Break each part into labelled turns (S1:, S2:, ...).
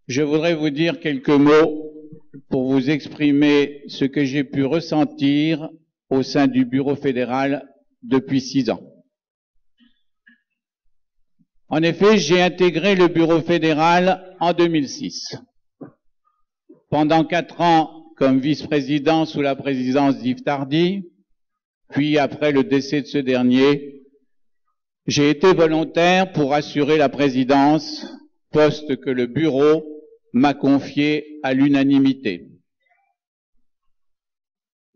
S1: Je voudrais vous dire quelques mots pour vous exprimer ce que j'ai pu ressentir au sein du Bureau fédéral depuis 6 ans. En effet, j'ai intégré le Bureau fédéral en 2006. Pendant 4 ans comme vice-président sous la présidence d'Yves Tardy, puis après le décès de ce dernier, j'ai été volontaire pour assurer la présidence, poste que le Bureau m'a confié à l'unanimité.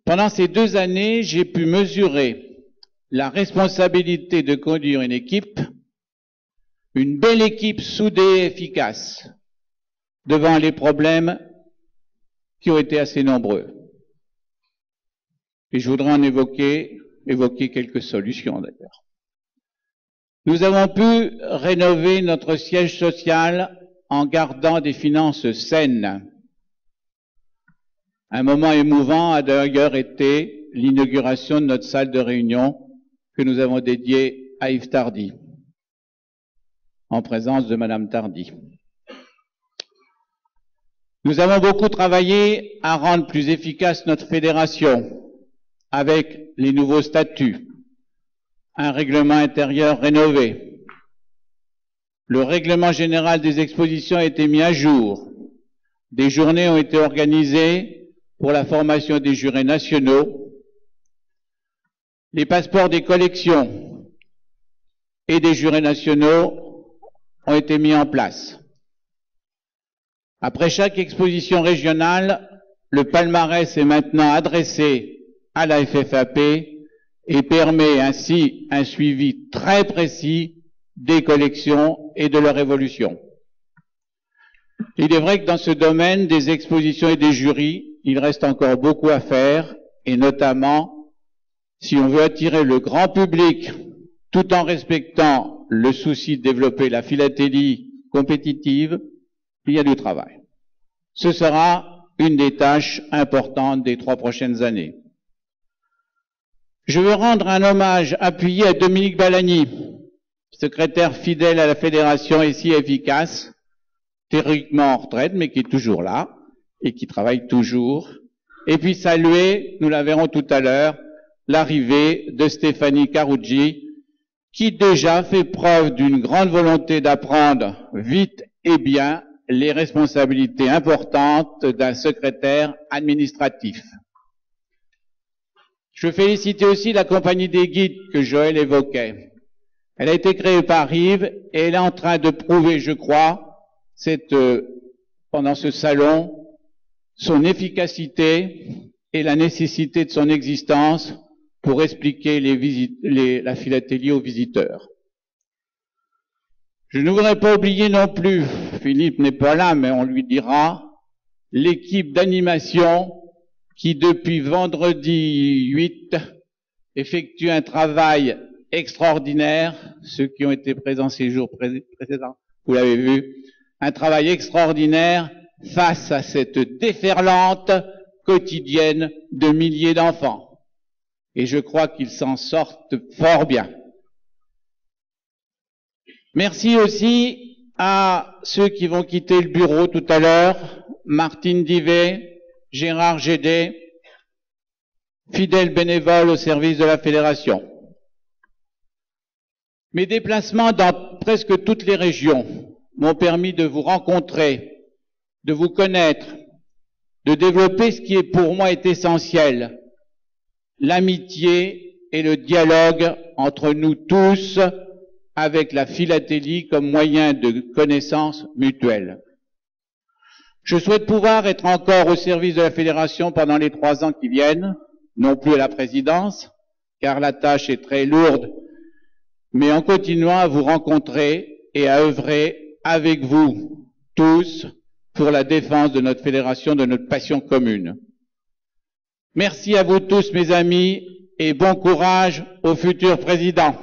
S1: Pendant ces 2 années, j'ai pu mesurer la responsabilité de conduire une équipe, une belle équipe soudée et efficace, devant les problèmes qui ont été assez nombreux. Et je voudrais en évoquer quelques solutions d'ailleurs. Nous avons pu rénover notre siège social en gardant des finances saines. Un moment émouvant a d'ailleurs été l'inauguration de notre salle de réunion que nous avons dédiée à Yves Tardy, en présence de Madame Tardy. Nous avons beaucoup travaillé à rendre plus efficace notre fédération avec les nouveaux statuts, un règlement intérieur rénové. Le règlement général des expositions a été mis à jour. Des journées ont été organisées pour la formation des jurés nationaux. Les passeports des collections et des jurés nationaux ont été mis en place. Après chaque exposition régionale, le palmarès est maintenant adressé à la FFAP et permet ainsi un suivi très précis des collections et de leur évolution. Il est vrai que dans ce domaine des expositions et des jurys, il reste encore beaucoup à faire, et notamment si on veut attirer le grand public tout en respectant le souci de développer la philatélie compétitive, il y a du travail. Ce sera une des tâches importantes des 3 prochaines années. Je veux rendre un hommage appuyé à Dominique Balagny, secrétaire fidèle à la fédération et si efficace, théoriquement en retraite, mais qui est toujours là et qui travaille toujours. Et puis saluer, nous la verrons tout à l'heure, l'arrivée de Stéphanie Carucci, qui déjà fait preuve d'une grande volonté d'apprendre vite et bien les responsabilités importantes d'un secrétaire administratif. Je veux féliciter aussi la compagnie des guides que Joël évoquait. Elle a été créée par Yves et elle est en train de prouver, je crois, pendant ce salon, son efficacité et la nécessité de son existence pour expliquer la philatélie aux visiteurs. Je ne voudrais pas oublier non plus, Philippe n'est pas là, mais on lui dira, l'équipe d'animation qui depuis vendredi 8 effectue un travail extraordinaire, ceux qui ont été présents ces jours précédents, vous l'avez vu, un travail extraordinaire face à cette déferlante quotidienne de milliers d'enfants. Et je crois qu'ils s'en sortent fort bien. Merci aussi à ceux qui vont quitter le bureau tout à l'heure, Martine Divet, Gérard Gédé, fidèles bénévoles au service de la fédération. Mes déplacements dans presque toutes les régions m'ont permis de vous rencontrer, de vous connaître, de développer ce qui pour moi est essentiel, l'amitié et le dialogue entre nous tous avec la philatélie comme moyen de connaissance mutuelle. Je souhaite pouvoir être encore au service de la fédération pendant les 3 ans qui viennent, non plus à la présidence, car la tâche est très lourde, mais en continuant à vous rencontrer et à œuvrer avec vous tous pour la défense de notre fédération, de notre passion commune. Merci à vous tous, mes amis, et bon courage au futur président.